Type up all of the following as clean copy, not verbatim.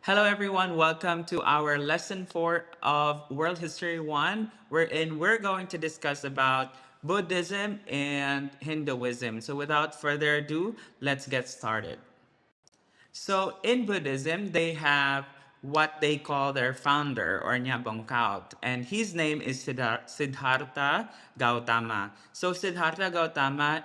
Hello, everyone. Welcome to our lesson 4 of World History 1, wherein we're going to discuss about Buddhism and Hinduism. So without further ado, let's get started. So in Buddhism, they have what they call their founder or Nyabongkaut, and his name is Siddhartha Gautama. So Siddhartha Gautama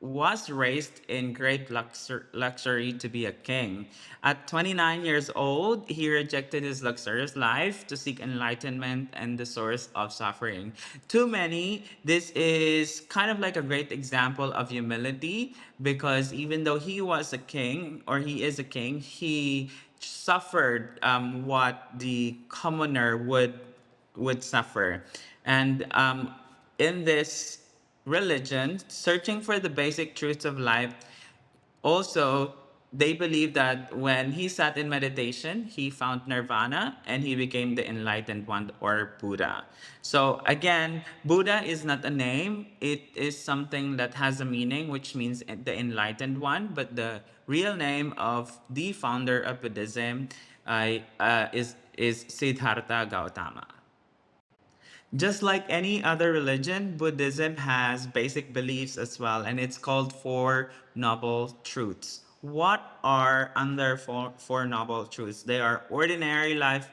was raised in great luxury to be a king. At 29 years old, he rejected his luxurious life to seek enlightenment and the source of suffering. To many, this is kind of like a great example of humility because even though he was a king or he is a king, he suffered what the commoner would suffer. And in this religion, searching for the basic truths of life, also, they believe that when he sat in meditation, he found nirvana and he became the enlightened one or Buddha. So, again, Buddha is not a name, it is something that has a meaning, which means the enlightened one. But the real name of the founder of Buddhism is Siddhartha Gautama. Just like any other religion, Buddhism has basic beliefs as well, and it's called Four Noble Truths. What are under four Noble Truths? They are ordinary life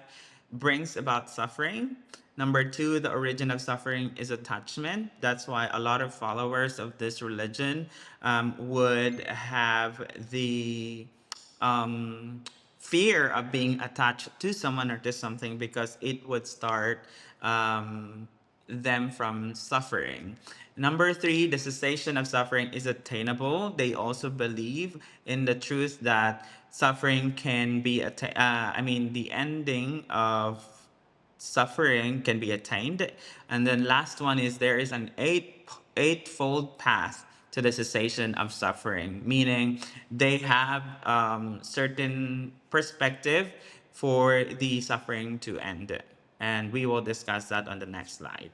brings about suffering. Number two, the origin of suffering is attachment. That's why a lot of followers of this religion would have the um, fear of being attached to someone or to something because it would start them from suffering. Number three, the cessation of suffering is attainable. They also believe in the truth that suffering can be, the ending of suffering can be attained. And then last one is there is an eightfold path to the cessation of suffering, meaning they have certain perspective for the suffering to end. And we will discuss that on the next slide.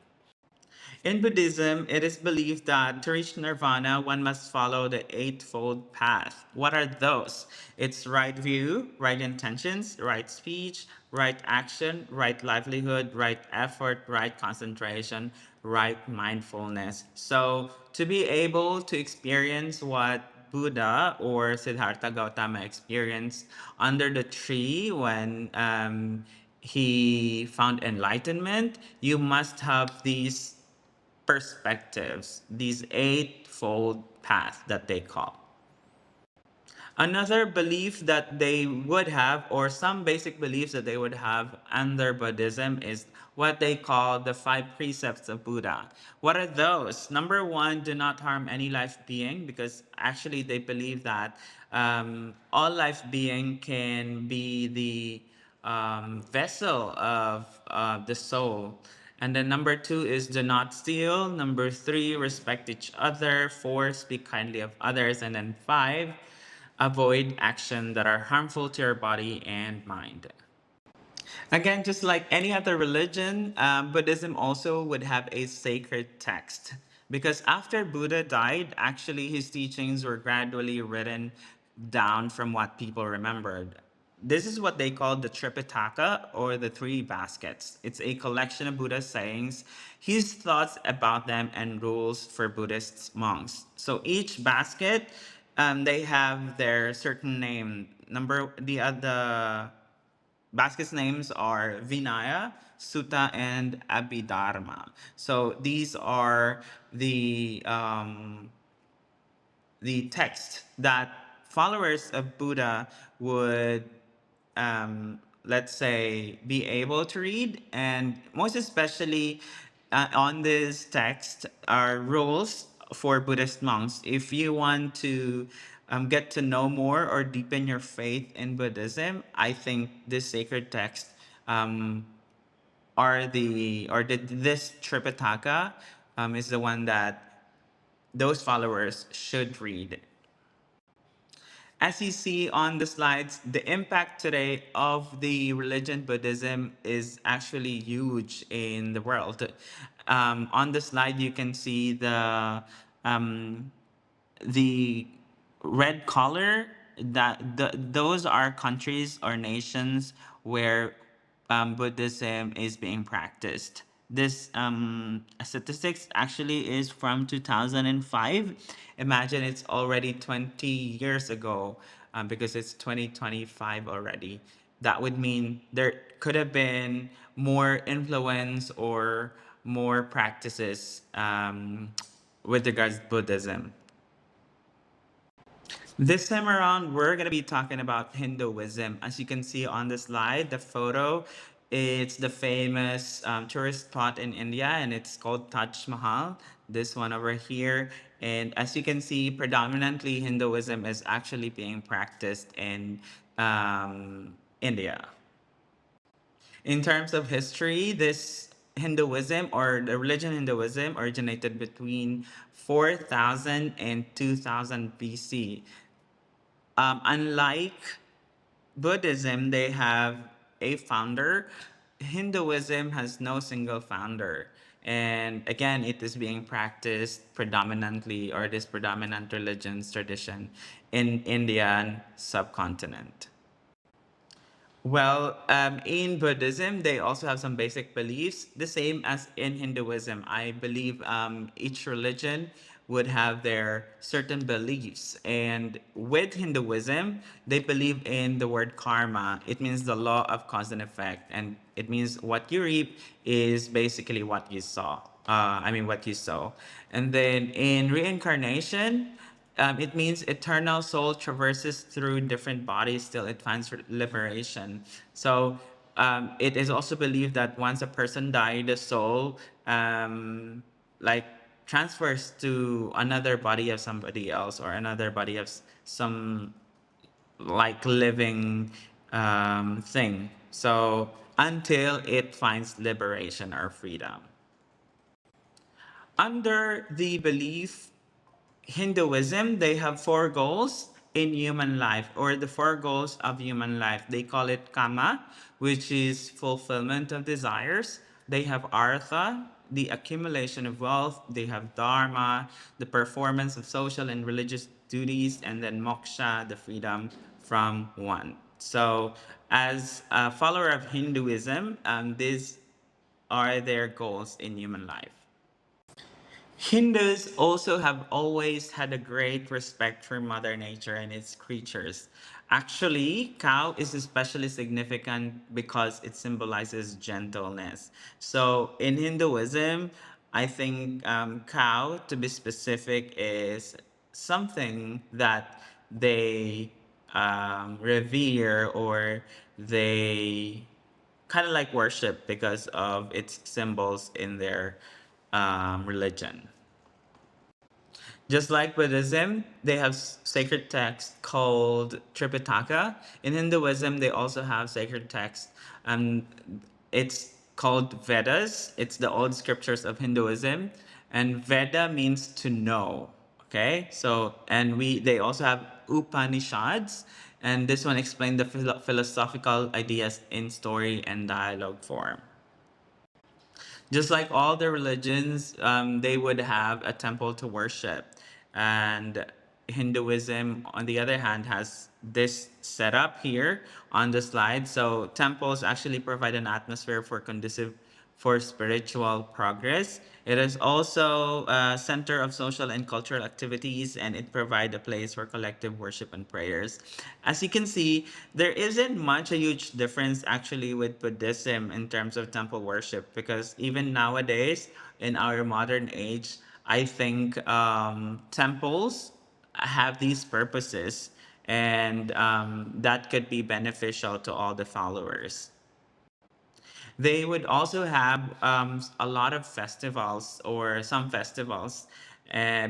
In Buddhism, it is believed that to reach nirvana, one must follow the eightfold path. What are those? It's right view, right intentions, right speech, right action, right livelihood, right effort, right concentration, right mindfulness. So, to be able to experience what Buddha or Siddhartha Gautama experienced under the tree when he found enlightenment, you must have these perspectives, these eightfold paths that they call. Another belief that they would have, or some basic beliefs that they would have under Buddhism, is what they call the five precepts of Buddha. What are those? Number one, do not harm any life being, because actually they believe that all life being can be the vessel of the soul. And then number two is do not steal. Number three, respect each other. Four, speak kindly of others. And then five, avoid action that are harmful to your body and mind. Again, just like any other religion, Buddhism also would have a sacred text. Because after Buddha died, actually his teachings were gradually written down from what people remembered. This is what they call the Tripitaka or the three baskets. It's a collection of Buddha's sayings, his thoughts about them, and rules for Buddhist monks. So each basket, they have their certain name. The baskets names are Vinaya, Sutta, and Abhidharma. So these are the text that followers of Buddha would, let's say, be able to read. And most especially on this text are rules for Buddhist monks. If you want to get to know more or deepen your faith in Buddhism, I think this sacred text um, this Tripitaka is the one that those followers should read. As you see on the slides, the impact today of the religion Buddhism is actually huge in the world. On the slide, you can see um, the red color those are countries or nations where Buddhism is being practiced. This statistics actually is from 2005. Imagine it's already 20 years ago, because it's 2025 already. That would mean there could have been more influence or more practices with regards to Buddhism. This time around, we're going to be talking about Hinduism. As you can see on the slide, the photo, it's the famous tourist spot in India, and it's called Taj Mahal. This one over here. And as you can see, predominantly Hinduism is actually being practiced in India. In terms of history, this Hinduism or the religion Hinduism originated between 4000 and 2000 BC. Unlike Buddhism, they have a founder. Hinduism has no single founder. And again, it is being practiced predominantly, or this predominant religion's tradition in Indian subcontinent. Well, in Buddhism, they also have some basic beliefs, the same as in Hinduism. I believe each religion would have their certain beliefs. And with Hinduism, they believe in the word karma. It means the law of cause and effect. And it means what you reap is basically what you saw. What you sow. And then in reincarnation, it means eternal soul traverses through different bodies till it finds liberation. So it is also believed that once a person died, the soul like transfers to another body of somebody else, or another body of some like living thing. So until it finds liberation or freedom. Under the belief Hinduism, they have four goals in human life, or the four goals of human life. They call it kama, which is fulfillment of desires. They have artha, the accumulation of wealth. They have dharma, the performance of social and religious duties, and then moksha, the freedom from one. So, as a follower of Hinduism, these are their goals in human life. Hindus also have always had a great respect for Mother Nature and its creatures. Actually, cow is especially significant because it symbolizes gentleness. So in Hinduism, I think cow, to be specific, is something that they revere, or they kind of like worship because of its symbols in their religion. Just like Buddhism, they have sacred texts called Tripitaka. In Hinduism, they also have sacred texts. Um, it's called Vedas. It's the old scriptures of Hinduism, and Veda means to know. Okay, so and they also have Upanishads, and this one explains the philosophical ideas in story and dialogue form. Just like all the religions, they would have a temple to worship. And Hinduism, on the other hand, has this setup here on the slide. So temples actually provide an atmosphere for conducive for spiritual progress. It is also a center of social and cultural activities, and it provides a place for collective worship and prayers. As you can see, there isn't much a huge difference actually with Buddhism in terms of temple worship, because even nowadays in our modern age, I think temples have these purposes, and that could be beneficial to all the followers. They would also have a lot of festivals, or some festivals,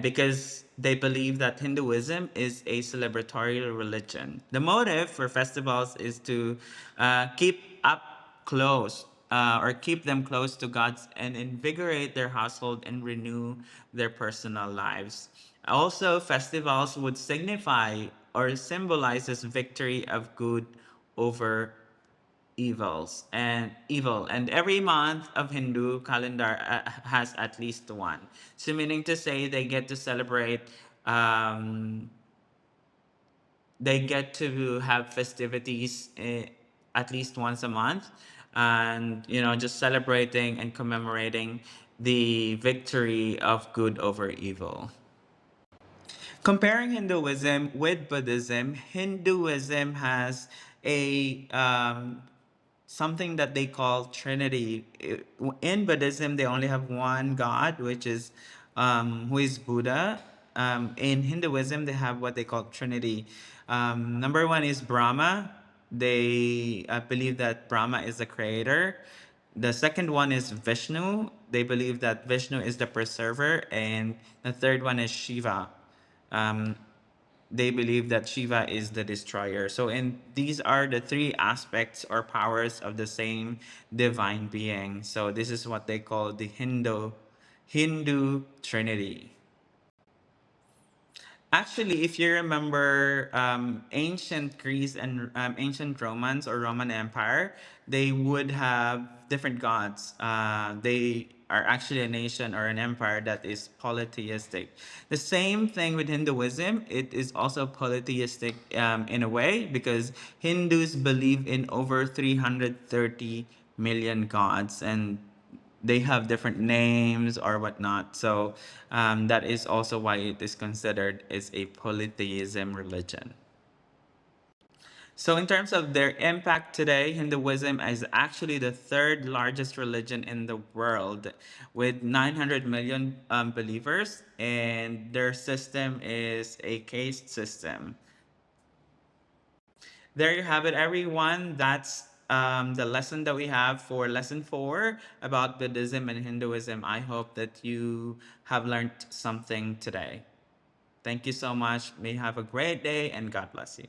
because they believe that Hinduism is a celebratory religion. The motive for festivals is to keep up close, or keep them close to God's, and invigorate their household and renew their personal lives. Also, festivals would signify or symbolizes victory of good over evil, and every month of Hindu calendar has at least one, so meaning to say they get to celebrate um, they get to have festivities at least once a month, and just celebrating and commemorating the victory of good over evil. Comparing Hinduism with Buddhism, Hinduism has a something that they call Trinity. In Buddhism, they only have one God, which is who is Buddha. In Hinduism, they have what they call Trinity. Number one is Brahma. They believe that Brahma is the creator. The second one is Vishnu. They believe that Vishnu is the preserver, and the third one is Shiva. Um, they believe that Shiva is the destroyer. So, in these are the three aspects or powers of the same divine being. So, this is what they call the Hindu Trinity. Actually, if you remember ancient Greece and ancient Romans or Roman Empire, they would have different gods. They are actually a nation or an empire that is polytheistic. The same thing with Hinduism, it is also polytheistic in a way, because Hindus believe in over 330 million gods, and they have different names or whatnot. So that is also why it is considered as a polytheism religion. So in terms of their impact today, Hinduism is actually the third largest religion in the world with 900 million believers, and their system is a caste system. There you have it, everyone. That's the lesson that we have for lesson 4 about Buddhism and Hinduism. I hope that you have learned something today. Thank you so much. May you have a great day, and God bless you.